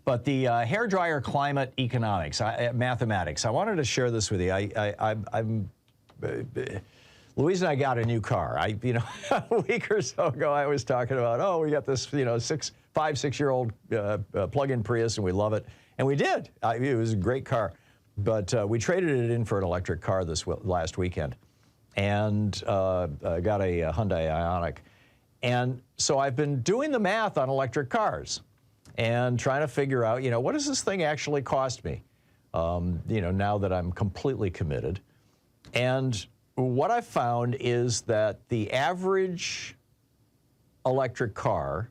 But the hairdryer climate economics, mathematics, I wanted to share this with you. Louise and I got a new car. A week or so ago, I was talking about, oh, we got this, 5-6-year-old plug-in Prius, and we love it. And we did. It was a great car. But we traded it in for an electric car this last weekend, and got a Hyundai Ioniq. And so I've been doing the math on electric cars and trying to figure out, what does this thing actually cost me, now that I'm completely committed. And what I've found is that the average electric car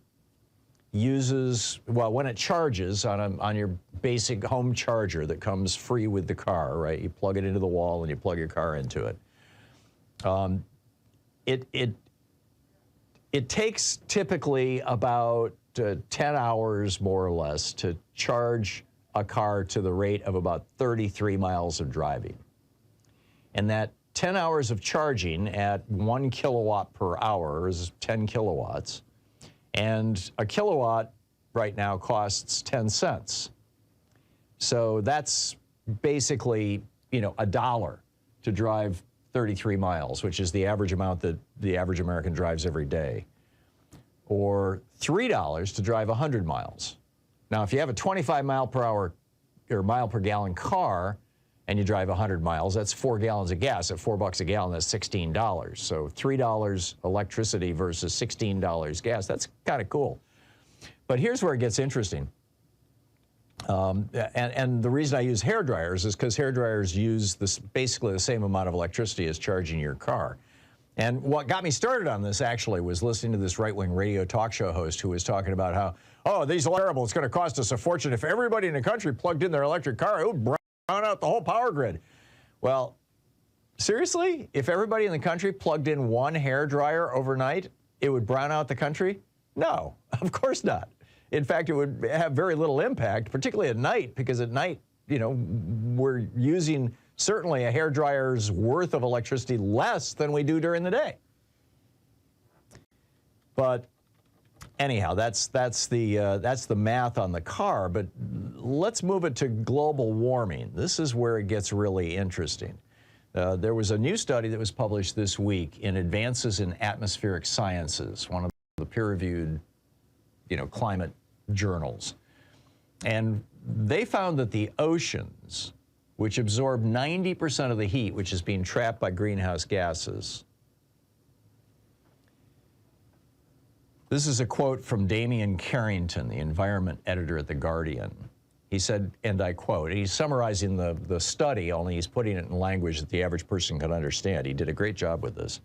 uses, well, when it charges on your basic home charger that comes free with the car, right? You plug it into the wall and you plug your car into it. It takes typically about 10 hours, more or less, to charge a car to the rate of about 33 miles of driving. And that 10 hours of charging at 1 kilowatt per hour is 10 kilowatts. And a kilowatt right now costs 10 cents. So that's basically, $1 to drive 33 miles, which is the average amount that the average American drives every day, or $3 to drive 100 miles. Now, if you have a 25 mile per hour or mile per gallon car and you drive 100 miles, that's 4 gallons of gas. At $4 a gallon, that's $16. So $3 electricity versus $16 gas. That's kind of cool. But here's where it gets interesting. And the reason I use hairdryers is because hairdryers use basically the same amount of electricity as charging your car. And what got me started on this, actually, was listening to this right-wing radio talk show host who was talking about how, oh, these are terrible. It's going to cost us a fortune. If everybody in the country plugged in their electric car, it would brown out the whole power grid. Well, seriously? If everybody in the country plugged in one hairdryer overnight, it would brown out the country? No, of course not. In fact, it would have very little impact, particularly at night, because at night, we're using certainly a hairdryer's worth of electricity less than we do during the day. But anyhow, that's the math on the car. But let's move it to global warming. This is where it gets really interesting. There was a new study that was published this week in Advances in Atmospheric Sciences, one of the peer-reviewed, climate journals. And they found that the oceans, which absorb 90% of the heat which is being trapped by greenhouse gases. This is a quote from Damian Carrington, the environment editor at The Guardian. He said, and I quote, he's summarizing the study, only he's putting it in language that the average person can understand. He did a great job with this.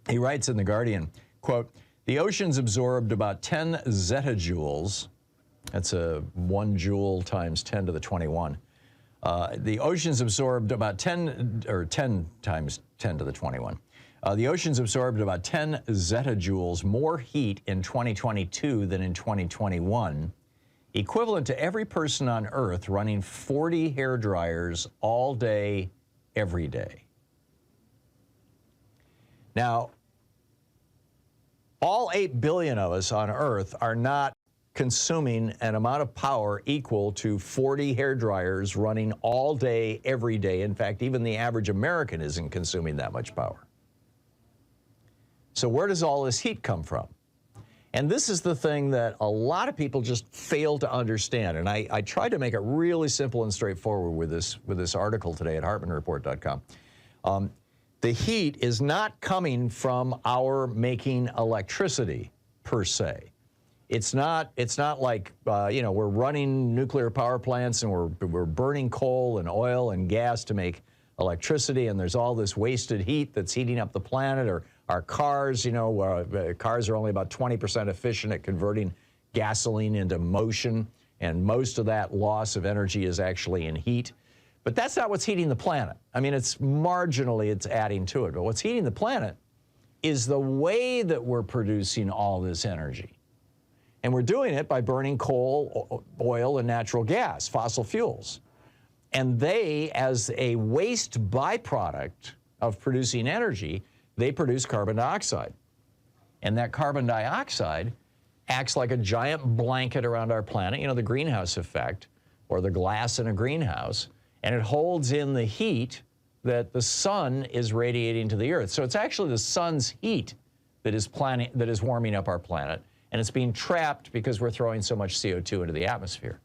He writes in The Guardian, quote, the oceans absorbed about 10 zettajoules, that's a 1 joule times 10 to the 21. The oceans absorbed about 10 times 10 to the 21. The oceans absorbed about 10 zettajoules more heat in 2022 than in 2021, equivalent to every person on Earth running 40 hairdryers all day, every day. Now, all 8 billion of us on Earth are not consuming an amount of power equal to 40 hairdryers running all day, every day. In fact, even the average American isn't consuming that much power. So where does all this heat come from? And this is the thing that a lot of people just fail to understand. And I tried to make it really simple and straightforward with this article today at HartmannReport.com. The heat is not coming from our making electricity, per se. It's not like, we're running nuclear power plants and we're burning coal and oil and gas to make electricity, and there's all this wasted heat that's heating up the planet, or our cars, cars are only about 20% efficient at converting gasoline into motion, and most of that loss of energy is actually in heat. But that's not what's heating the planet. I mean, it's marginally, it's adding to it. But what's heating the planet is the way that we're producing all this energy. And we're doing it by burning coal, oil, and natural gas, fossil fuels. And they, as a waste byproduct of producing energy, they produce carbon dioxide. And that carbon dioxide acts like a giant blanket around our planet, you know, the greenhouse effect, or the glass in a greenhouse, and it holds in the heat that the sun is radiating to the Earth. So it's actually the sun's heat that is warming up our planet, and it's being trapped because we're throwing so much CO2 into the atmosphere.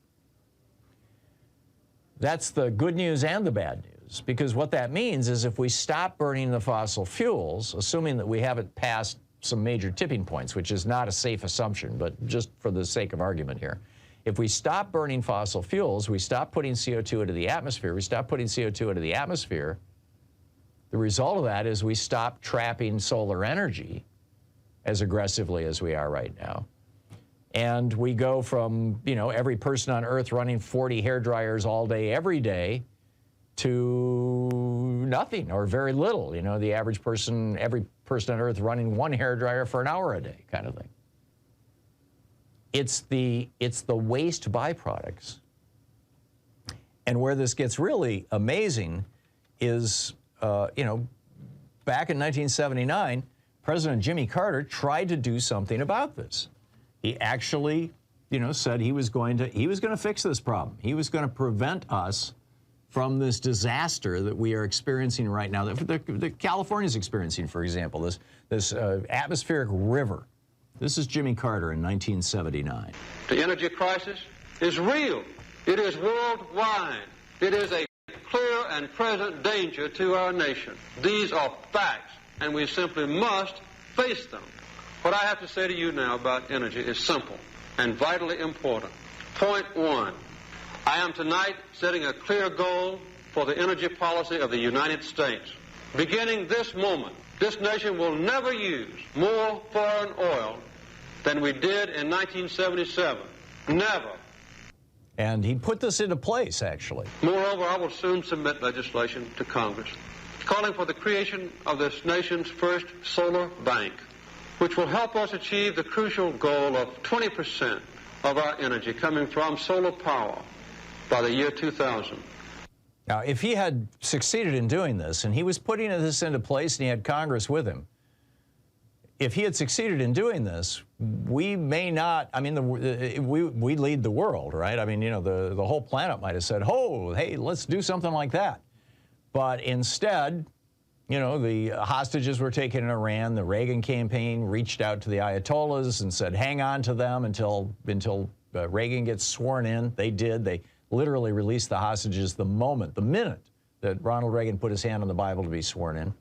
That's the good news and the bad news, because what that means is if we stop burning the fossil fuels, assuming that we haven't passed some major tipping points, which is not a safe assumption, but just for the sake of argument here, if we stop burning fossil fuels, we stop putting CO2 into the atmosphere, the result of that is we stop trapping solar energy as aggressively as we are right now. And we go from, you know, every person on Earth running 40 hairdryers all day, every day, to nothing or very little. You know, the average person, every person on Earth running one hairdryer for an hour a day kind of thing. It's the waste byproducts. And where this gets really amazing is, you know, back in 1979, President Jimmy Carter tried to do something about this. He actually, you know, said he was going to fix this problem. He was going to prevent us from this disaster that we are experiencing right now, that California's experiencing, for example, this atmospheric river. This is Jimmy Carter in 1979. The energy crisis is real. It is worldwide. It is a clear and present danger to our nation. These are facts, and we simply must face them. What I have to say to you now about energy is simple and vitally important. Point one, I am tonight setting a clear goal for the energy policy of the United States. Beginning this moment, this nation will never use more foreign oil than we did in 1977. Never. And he put this into place, actually. Moreover, I will soon submit legislation to Congress calling for the creation of this nation's first solar bank, which will help us achieve the crucial goal of 20% of our energy coming from solar power by the year 2000. Now, if he had succeeded in doing this, and he was putting this into place and he had Congress with him, if he had succeeded in doing this, we may not, I mean, we lead the world, right? I mean, you know, the whole planet might have said, oh, hey, let's do something like that. But instead, you know, the hostages were taken in Iran. The Reagan campaign reached out to the Ayatollahs and said, hang on to them until Reagan gets sworn in. They did. They literally released the hostages the minute that Ronald Reagan put his hand on the Bible to be sworn in.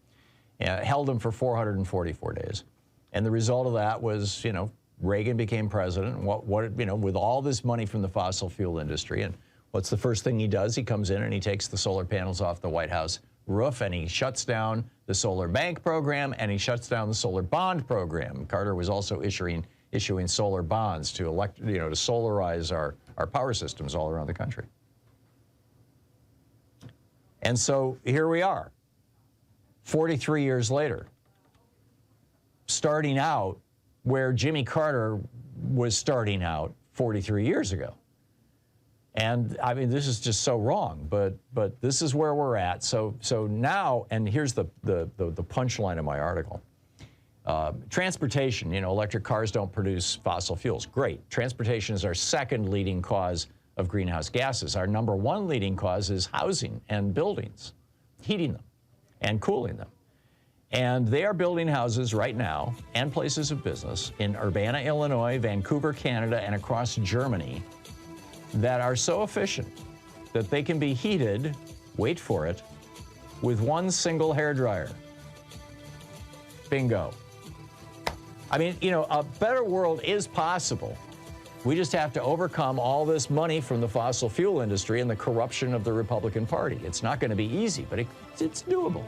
Held them for 444 days. And the result of that was, you know, Reagan became president. You know, with all this money from the fossil fuel industry. And what's the first thing he does? He comes in and he takes the solar panels off the White House roof, and he shuts down the solar bank program, and he shuts down the solar bond program. Carter was also issuing solar bonds to to solarize our power systems all around the country. And so here we are, 43 years later, starting out where Jimmy Carter was starting out 43 years ago. And I mean, this is just so wrong, but this is where we're at. So now, and here's the punchline of my article. Transportation, you know, electric cars don't produce fossil fuels. Great. Transportation is our second leading cause of greenhouse gases. Our number one leading cause is housing and buildings, heating them and cooling them. And they are building houses right now and places of business in Urbana, Illinois, Vancouver, Canada, and across Germany that are so efficient that they can be heated, wait for it, with one single hairdryer. Bingo. I mean, you know, a better world is possible. We just have to overcome all this money from the fossil fuel industry and the corruption of the Republican Party. It's not going to be easy, but it's doable.